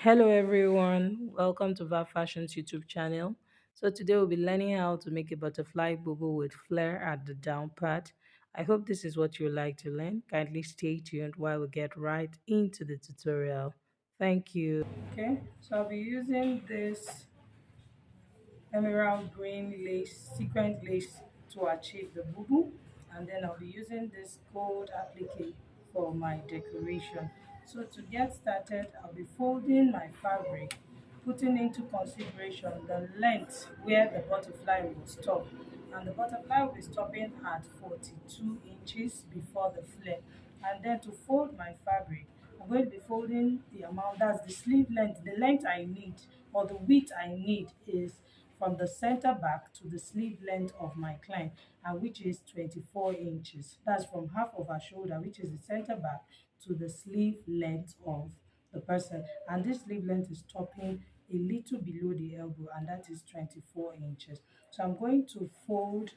Hello everyone, welcome to VA Fashion's YouTube channel. So today we'll be learning how to make a butterfly bubble with flare at the down part. I hope this is what you would like to learn. Kindly stay tuned while we get right into the tutorial. Thank you. Okay, so I'll be using this emerald green lace, sequin lace to achieve the boo-boo, and then I'll be using this gold applique for my decoration. So to get started, I'll be folding my fabric, putting into consideration the length where the butterfly will stop, and the butterfly will be stopping at 42 inches before the flare. And then to fold my fabric, I'm going to be folding the amount, that's the sleeve length, the length I need, or the width I need is from the center back to the sleeve length of my client, and which is 24 inches. That's from half of her shoulder, which is the center back, to the sleeve length of the person. And this sleeve length is topping a little below the elbow, and that is 24 inches. So I'm going to fold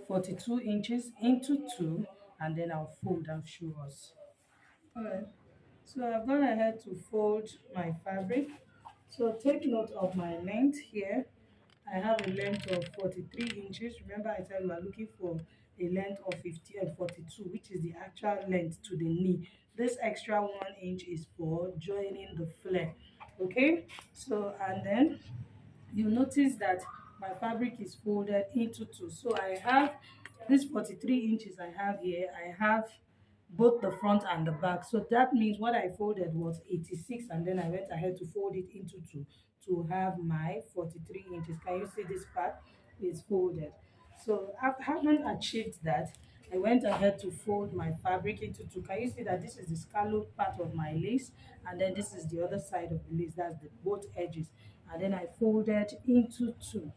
42 inches into two, and then I'll fold and show us. Alright, so I've gone ahead to fold my fabric. So take note of my length here. I have a length of 43 inches. Remember I said we are looking for a length of 50 and 42, which is the actual length to the knee. This extra 1 inch is for joining the flare. Okay, so and then you notice that my fabric is folded into two. So I have this 43 inches I have here. I have both the front and the back, so that means what I folded was 86, and then I went ahead to fold it into two to have my 43 inches. Can you see this part is folded? So having achieved that, I went ahead to fold my fabric into two. Can you see that this is the scallop part of my lace, and then this is the other side of the lace, that's the both edges, and then I folded into two.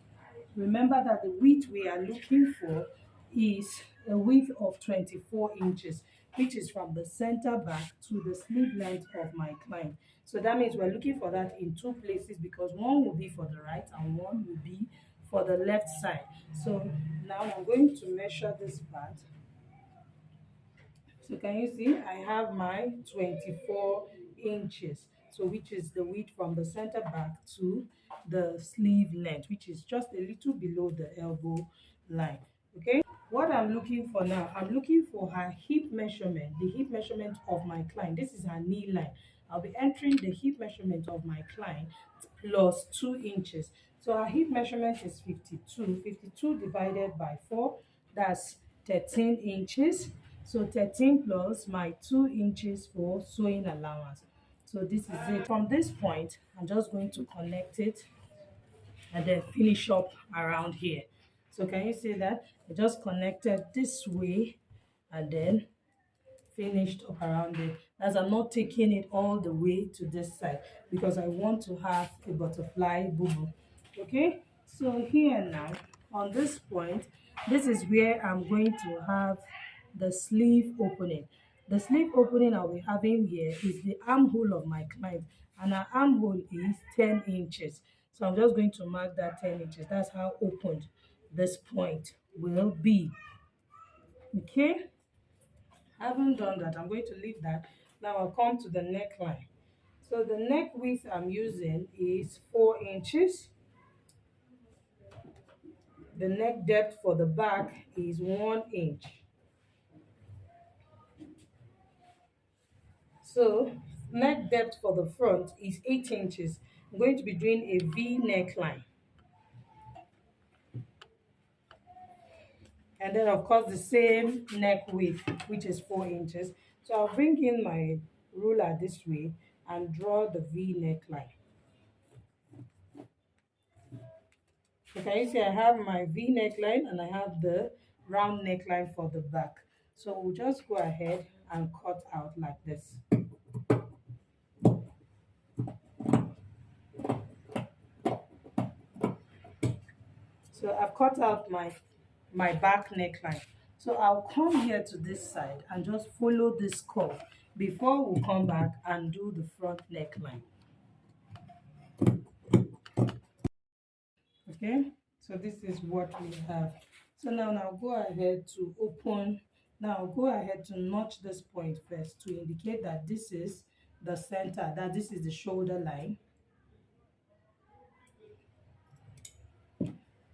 Remember that the width we are looking for is a width of 24 inches, which is from the center back to the sleeve length of my client. So that means we're looking for that in two places, because one will be for the right and one will be for the left side. So now I'm going to measure this part. So can you see I have my 24 inches, so which is the width from the center back to the sleeve length, which is just a little below the elbow line. Okay, what I'm looking for now, I'm looking for her hip measurement, the hip measurement of my client. This is her knee line. I'll be entering the hip measurement of my client plus 2 inches. So our hip measurement is 52. 52 divided by 4, that's 13 inches. So 13 plus my 2 inches for sewing allowance. So this is it. From this point, I'm just going to connect it and then finish up around here. So can you see that? I just connected this way and then finished up around it, as I'm not taking it all the way to this side because I want to have a butterfly boo-boo. Okay, so here now on this point, this is where I'm going to have the sleeve opening. The sleeve opening I'll be having here is the armhole of my client, and our armhole is 10 inches. So I'm just going to mark that 10 inches. That's how opened this point will be. Okay, having done that, I'm going to leave that. Now I'll come to the neckline. So the neck width I'm using is 4 inches. The neck depth for the back is 1 inch. So neck depth for the front is 8 inches. I'm going to be doing a V neckline. And then of course the same neck width, which is 4 inches. So I'll bring in my ruler this way and draw the V neckline. Okay, so I have my V neckline and I have the round neckline for the back. So we'll just go ahead and cut out like this. So I've cut out my back neckline. So I'll come here to this side and just follow this curve before we come back and do the front neckline. Okay, so this is what we have. So now go ahead to open. Now go ahead to notch this point first to indicate that this is the center, that this is the shoulder line.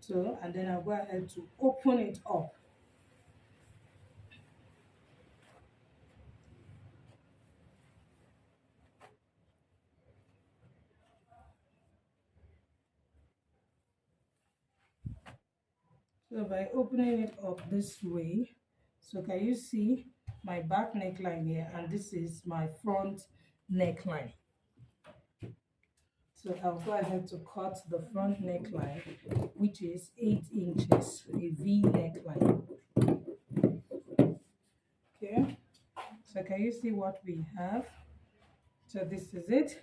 So, and then I'll go ahead to open it up. So by opening it up this way, so can you see my back neckline here, and this is my front neckline. So I'll go ahead to cut the front neckline, which is 8 inches, a V neckline. Okay, so can you see what we have? So this is it.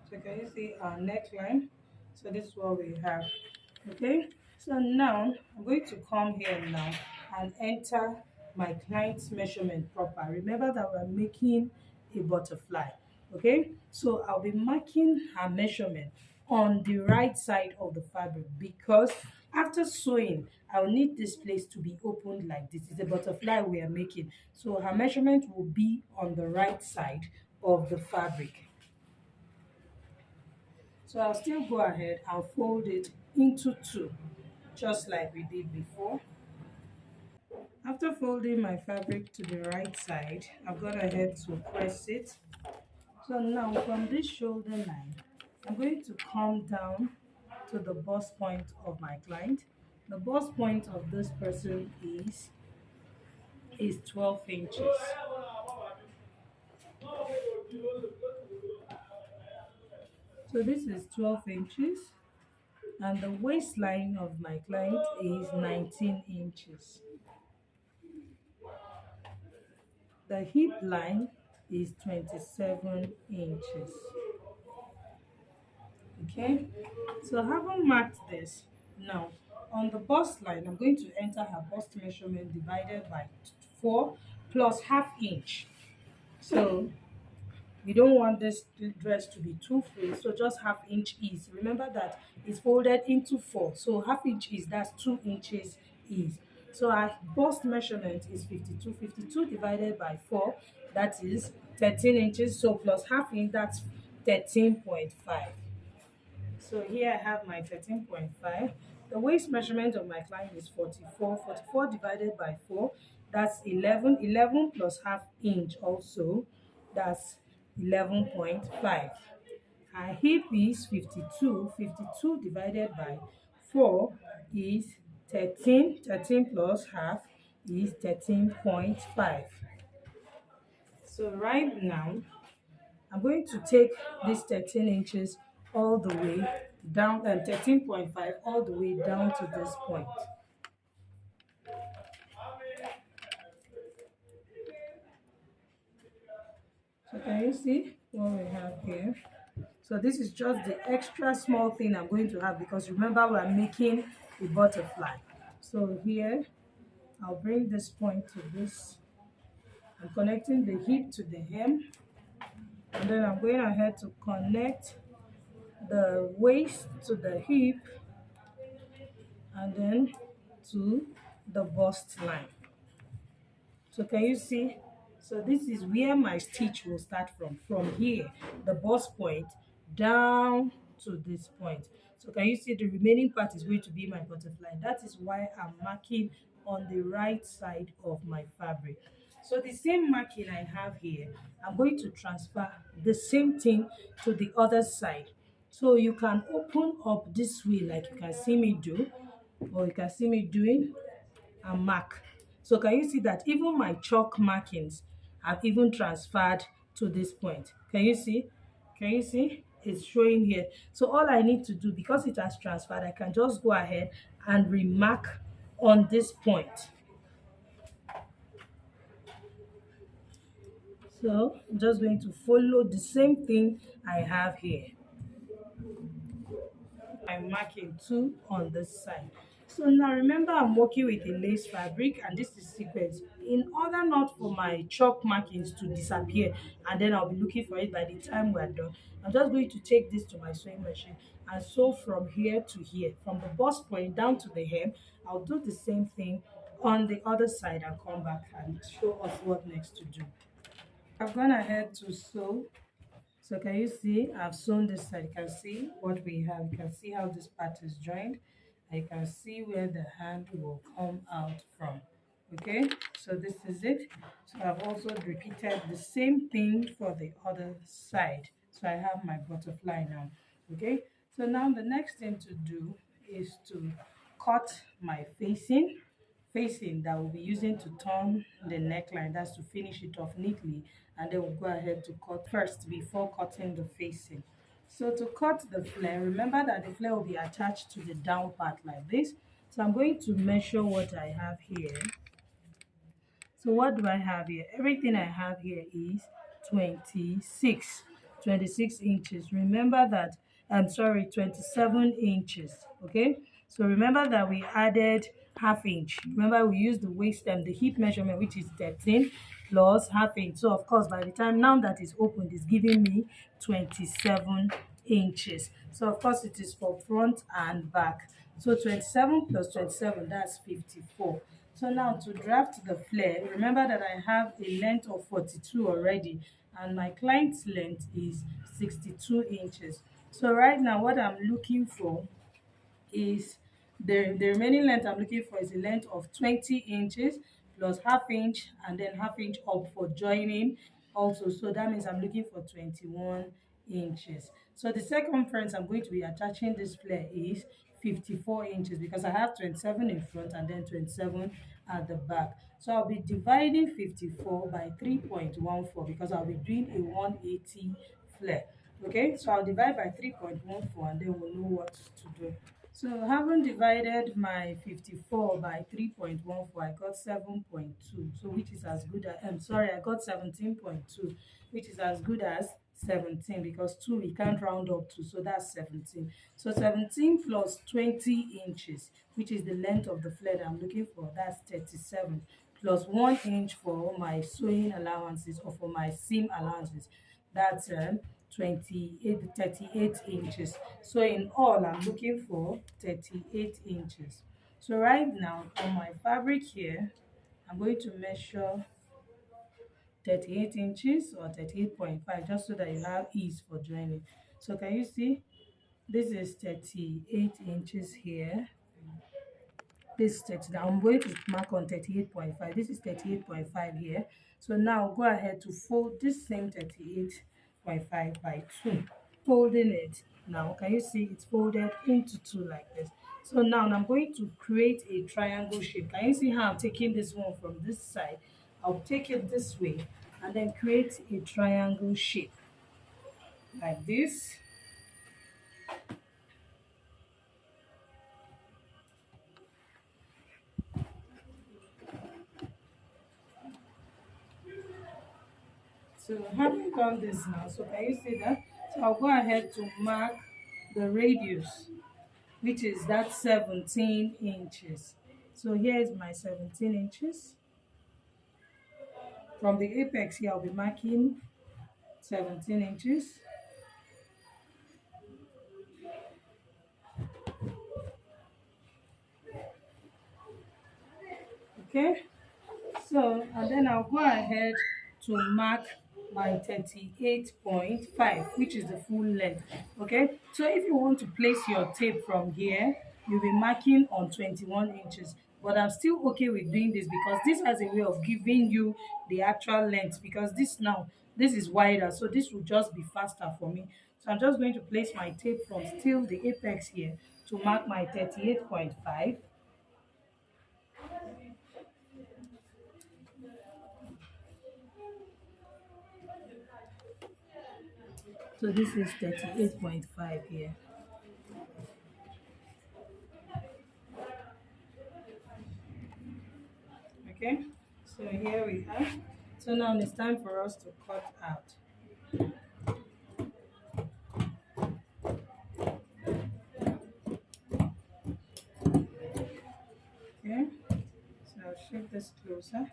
So can you see our neckline? So this is what we have. Okay, so now I'm going to come here now and enter my client's measurement proper. Remember that we're making a butterfly. Okay, so I'll be marking her measurement on the right side of the fabric, because after sewing I'll need this place to be opened like this. It's a butterfly we are making, so her measurement will be on the right side of the fabric. So I'll still go ahead and fold it into two, just like we did before. After folding my fabric to the right side, I've gone ahead to press it. So now from this shoulder line, I'm going to come down to the bust point of my client. The bust point of this person is 12 inches. So this is 12 inches, and the waistline of my client is 19 inches. The hip line is 27 inches. Okay, so having marked this, now on the bust line, I'm going to enter her bust measurement divided by 4 plus half inch. So we don't want this dress to be too free, so just half inch is. Remember that it's folded into 4, so half inch is, that's 2 inches is. So our bust measurement is 52. 52 divided by 4, that is 13 inches. So plus half inch, that's 13.5. So here I have my 13.5. The waist measurement of my client is 44. 44 divided by 4, that's 11. 11 plus half inch also, that's 11.5. Her hip is 52. 52 divided by 4 is 13. 13 plus half is 13.5. So right now, I'm going to take this 13 inches all the way down, and 13.5 all the way down to this point. So can you see what we have here? So this is just the extra small thing I'm going to have, because remember we're making a butterfly. So here, I'll bring this point to this. I'm connecting the hip to the hem, and then I'm going ahead to connect the waist to the hip, and then to the bust line. So can you see? So this is where my stitch will start from here, the bust point, down to this point. So can you see the remaining part is going to be my butterfly? That is why I'm marking on the right side of my fabric. So the same marking I have here, I'm going to transfer the same thing to the other side. So you can open up this way like you can see me do, or you can see me doing, and mark. So can you see that even my chalk markings have even transferred to this point? Can you see? Can you see? It's showing here. So all I need to do, because it has transferred, I can just go ahead and remark on this point. So I'm just going to follow the same thing I have here. I'm marking 2 on this side. So now remember, I'm working with a lace fabric, and this is sequence. In order not for my chalk markings to disappear and then I'll be looking for it by the time we're done, I'm just going to take this to my sewing machine and sew from here to here, from the bust point down to the hem. I'll do the same thing on the other side and come back and show us what next to do. I've gone ahead to sew. So can you see I've sewn this side? You can see what we have. You can see how this part is joined. And you can see where the hand will come out from. Okay, so this is it. So I've also repeated the same thing for the other side. So I have my butterfly now. Okay, so now the next thing to do is to cut my facing that we'll be using to turn the neckline. That's to finish it off neatly, and then we'll go ahead to cut first before cutting the facing. So to cut the flare, remember that the flare will be attached to the down part like this. So I'm going to measure what I have here. So what do I have here? Everything I have here is 26, 26 inches. Remember that, I'm sorry, 27 inches, okay? So remember that we added half inch. Remember we used the waist and the hip measurement, which is 13 plus half inch. So of course, by the time now that is opened, it's giving me 27 inches. So of course, it is for front and back. So 27 plus 27, that's 54. So now to draft the flare, remember that I have a length of 42 already, and my client's length is 62 inches. So right now what I'm looking for is the remaining length I'm looking for is a length of 20 inches plus half inch and then half inch up for joining also. So that means I'm looking for 21 inches. So the circumference I'm going to be attaching this flare is 54 inches because I have 27 in front and then 27 at the back. So I'll be dividing 54 by 3.14 because I'll be doing a 180 flare. Okay, so I'll divide by 3.14 and then we'll know what to do. So having divided my 54 by 3.14, I got 7.2. So which is as good as, I'm sorry, I got 17.2, which is as good as 17 because 2 we can't round up to, so that's 17. So 17 plus 20 inches, which is the length of the flare that I'm looking for, that's 37, plus 1 inch for my sewing allowances or for my seam allowances, that's 38 inches. So in all I'm looking for 38 inches. So right now on my fabric here, I'm going to measure 38 inches or 38.5 just so that you have ease for joining. So can you see this is 38 inches here, this is 30. Now I'm going to mark on 38.5. This is 38.5 here. So now go ahead to fold this same 38.5 by 2. Folding it. Now can you see it's folded into 2 like this. So now I'm going to create a triangle shape. Can you see how I'm taking this one from this side? I'll take it this way and then create a triangle shape like this. So having done this now, so can you see that? So I'll go ahead to mark the radius, which is that 17 inches. So here is my 17 inches. From the apex here, I'll be marking 17 inches. Okay, so and then I'll go ahead to mark my 38.5, which is the full length. Okay, so if you want to place your tape from here, you'll be marking on 21 inches, but I'm still okay with doing this because this has a way of giving you the actual length, because this is wider, so this will just be faster for me. So I'm just going to place my tape from still the apex here to mark my 38.5. So this is 38.5 here. Okay, so here we are. So now it's time for us to cut out. Okay, so I'll shift this closer.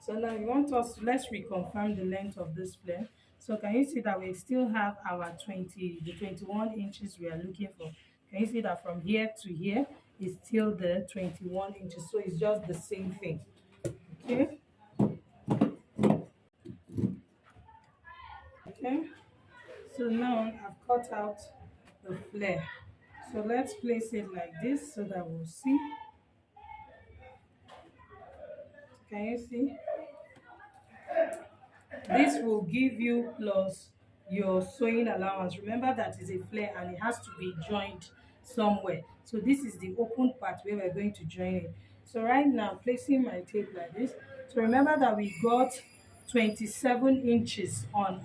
So now you want us to, let's reconfirm the length of this flare. So can you see that we still have our the 21 inches we are looking for? Can you see that from here to here is still there, 21 inches. So it's just the same thing. Okay. Okay. So now I've cut out the flare. So let's place it like this so that we'll see. Can you see? This will give you plus your sewing allowance. Remember that is a flare and it has to be joined somewhere. So this is the open part where we're going to join it. So right now, placing my tape like this. So remember that we got 27 inches on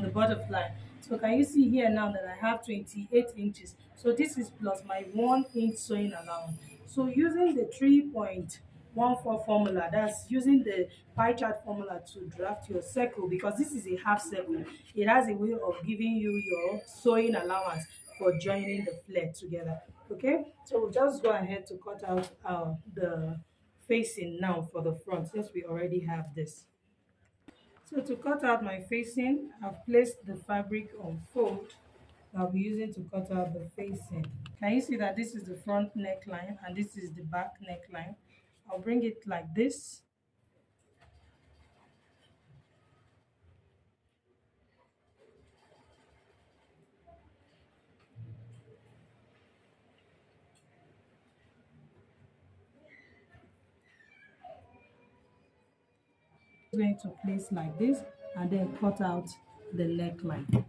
the butterfly. So can you see here now that I have 28 inches? So this is plus my 1 inch sewing allowance. So using the 3.14 formula, that's using the pie chart formula to draft your circle, because this is a half circle. It has a way of giving you your sewing allowance for joining the flare together. Okay, so we'll just go ahead to cut out the facing now for the front, since we already have this. So to cut out my facing, I've placed the fabric on fold. I'll be using to cut out the facing. Can you see that this is the front neckline and this is the back neckline? I'll bring it like this. Going to place like this and then cut out the neckline.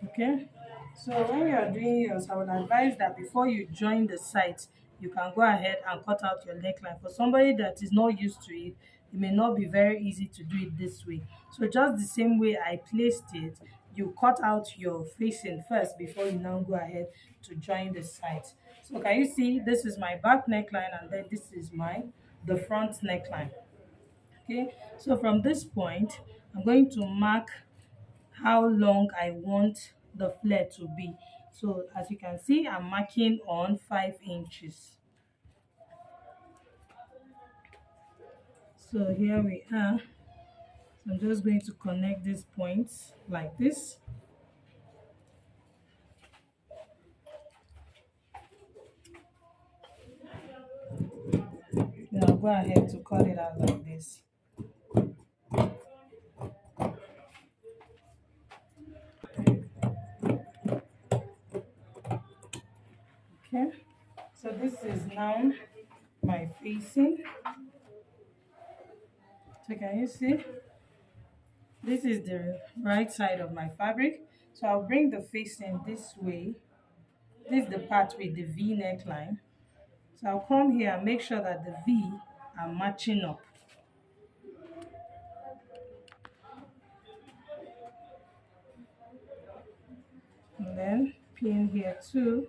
Okay, so when you are doing yours, I would advise that before you join the sides, you can go ahead and cut out your neckline. For somebody that is not used to it, it may not be very easy to do it this way. So just the same way I placed it, you cut out your facing first before you now go ahead to join the sides. So can you see, this is my back neckline and then this is the front neckline. Okay, so from this point, I'm going to mark how long I want the flare to be. So as you can see, I'm marking on 5 inches. So here we are. So I'm just going to connect these points like this. Then I'll go ahead to cut it out like this. Okay, so this is now my facing. So can you see? This is the right side of my fabric. So I'll bring the facing this way. This is the part with the V neckline. So I'll come here and make sure that the V are matching up. And then pin here too.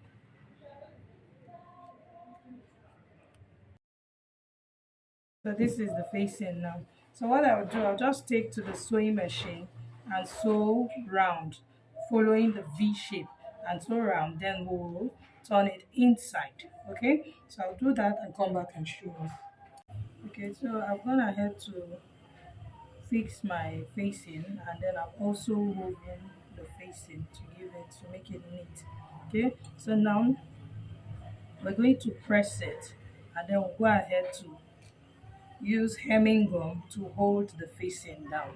So this is the facing now. So what I'll do, I'll just take to the sewing machine and sew round, following the V shape, and sew round, then we'll turn it inside. Okay, so I'll do that and come back and show you. Okay, so I've gone ahead to fix my facing, and then I've also woven the facing to make it neat. Okay, so now we're going to press it, and then we'll go ahead to use hemming gum to hold the facing down.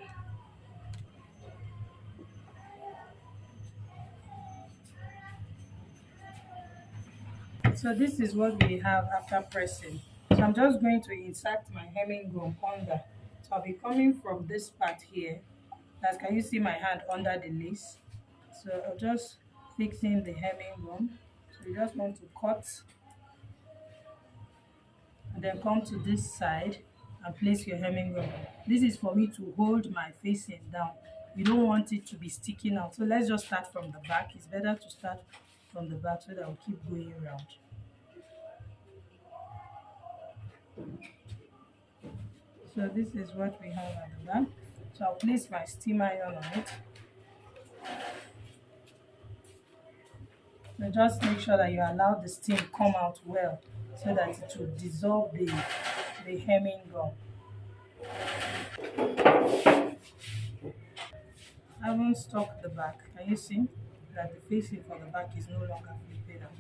So this is what we have after pressing. So I'm just going to insert my hemming gum under. So I'll be coming from this part here. As can you see my hand under the lace? So I'll just fix in the hemming gum. So you just want to cut and then come to this side and place your hemming gum. This is for me to hold my facing down. You don't want it to be sticking out. So let's just start from the back. It's better to start from the back so that we'll keep going around. So this is what we have at the back. So I'll place my steam iron on it. So just make sure that you allow the steam come out well so that it will dissolve the hemming gum. I haven't stuck the back. Can you see that the facing for the back is no longer flipping out?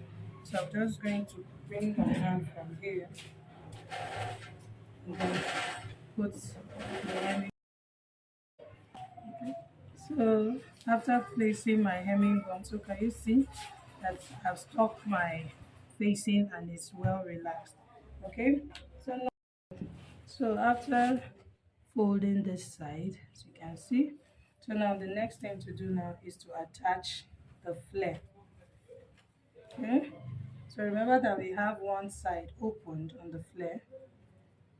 So I'm just going to bring my hand from here and then put the hemming. So after placing my hemming on, so can you see that I've stuck my facing and it's well relaxed? Okay. So now, so after folding this side, as you can see, so now the next thing to do now is to attach the flare. Okay. So remember that we have one side opened on the flare.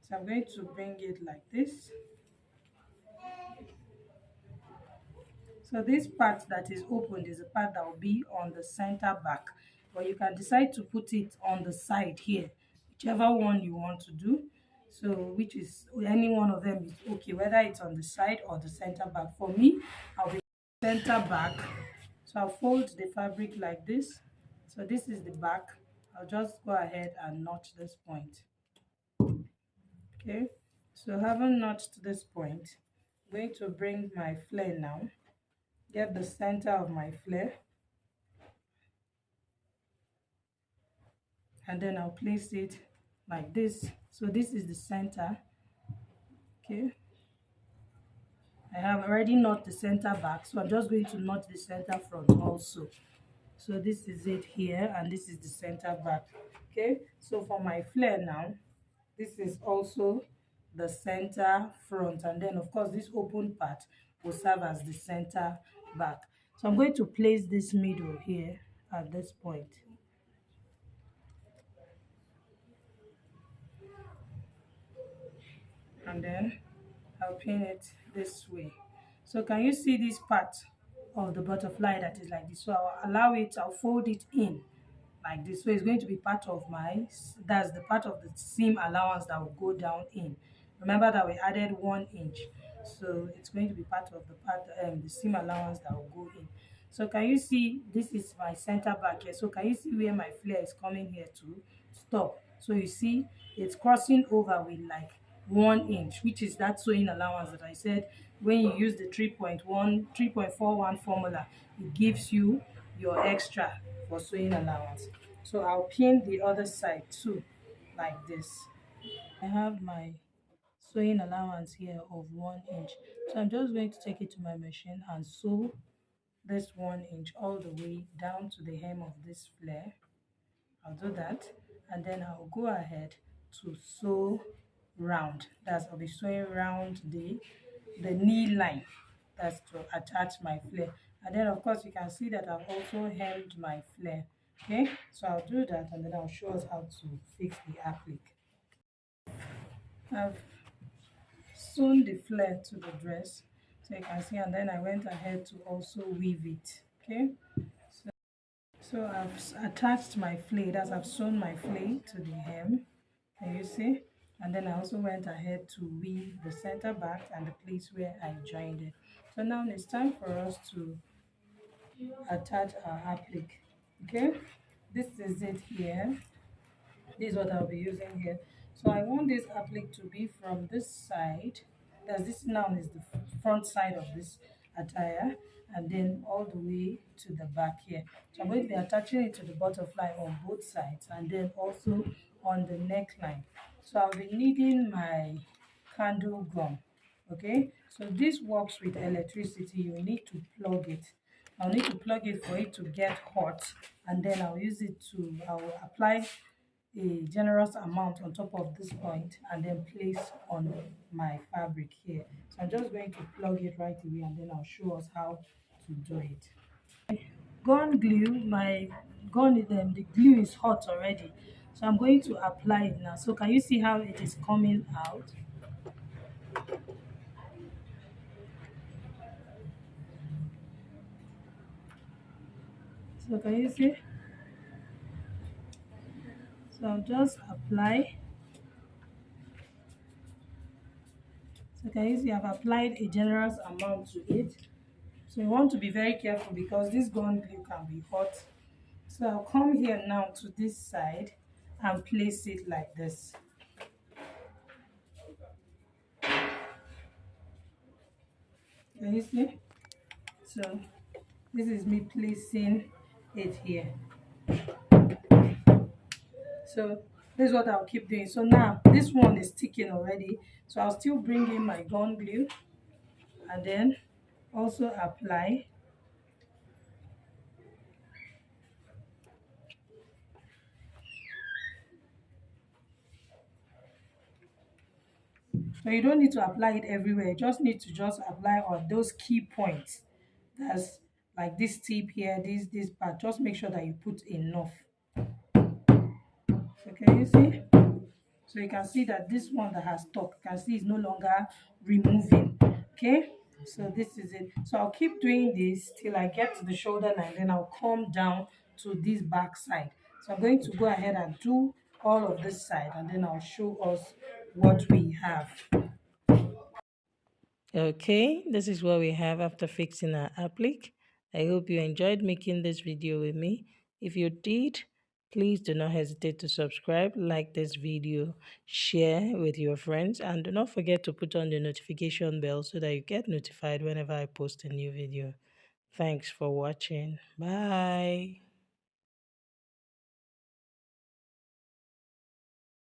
So I'm going to bring it like this. So this part that is opened is the part that will be on the center back. But you can decide to put it on the side here, whichever one you want to do. So which is any one of them is okay, whether it's on the side or the center back. For me, I'll be center back. So I'll fold the fabric like this. So this is the back. I'll just go ahead and notch this point. Okay, so having notched this point, I'm going to bring my flare now, get the center of my flare, and then I'll place it like this. So this is the center. Okay, I have already knot the center back, so I'm just going to knot the center front also. So this is it here, and this is the center back. Okay, so for my flare now, this is also the center front, and then of course this open part will serve as the center back. So I'm going to place this middle here at this point, and then I'll pin it this way. So can you see this part of the butterfly that is like this? So I'll allow it, I'll fold it in like this. So it's going to be part of my, that's the part of the seam allowance that will go down in. Remember that we added 1 inch, so it's going to be part of the part, the seam allowance that will go in. So can you see this is my center back here? So can you see where my flare is coming here to stop? So you see it's crossing over with like 1 inch, which is that sewing allowance that I said when you use the 3.41 formula, it gives you your extra for sewing allowance. So I'll pin the other side too like this. I have my sewing allowance here of 1 inch, so I'm just going to take it to my machine and sew this 1 inch all the way down to the hem of this flare. I'll do that, and then I'll go ahead to sew round. That's, I'll be sewing round the knee line. That's to attach my flare. And then of course you can see that I've also hemmed my flare. Okay, so I'll do that, and then I'll show us how to fix the applique. I've sewn the flare to the dress, so you can see, and then I went ahead to also weave it. Okay, so I've attached my flare, that's I've sewn my flare to the hem. Can you see? And then I also went ahead to weave the center back and the place where I joined it. So now it's time for us to attach our applique. Okay, this is it here. This is what I'll be using here. So I want this applique to be from this side, as this now is the front side of this attire, and then all the way to the back here. So I'm going to be attaching it to the butterfly on both sides, and then also on the neckline. So I'll be needing my candle gum. Okay, so this works with electricity. You need to plug it. I'll need to plug it for it to get hot, and then I'll use it to, I'll apply a generous amount on top of this point and then place on my fabric here. So I'm just going to plug it right away, and then I'll show us how to do it. Gun glue, my gun is the glue is hot already, so I'm going to apply it now. So can you see how it is coming out? So can you see? So I'll just apply. So can you see I've applied a generous amount to it. So you want to be very careful because this gun glue can be hot. So I'll come here now to this side and place it like this. Can you see? So this is me placing it here. So this is what I'll keep doing. So now this one is sticking already, so I'll still bring in my gun glue and then also apply. So you don't need to apply it everywhere, you just need to just apply on those key points. That's like this tip here, this part. Just make sure that you put enough. So can you see? So you can see that this one that has stuck, you can see is no longer removing. Okay, so this is it. So I'll keep doing this till I get to the shoulder line, then I'll come down to this back side. So I'm going to go ahead and do all of this side, and then I'll show us what we have. Okay, this is what we have after fixing our applique. I hope you enjoyed making this video with me. If you did, please do not hesitate to subscribe, like this video, share with your friends, and do not forget to put on the notification bell so that you get notified whenever I post a new video. Thanks for watching. Bye.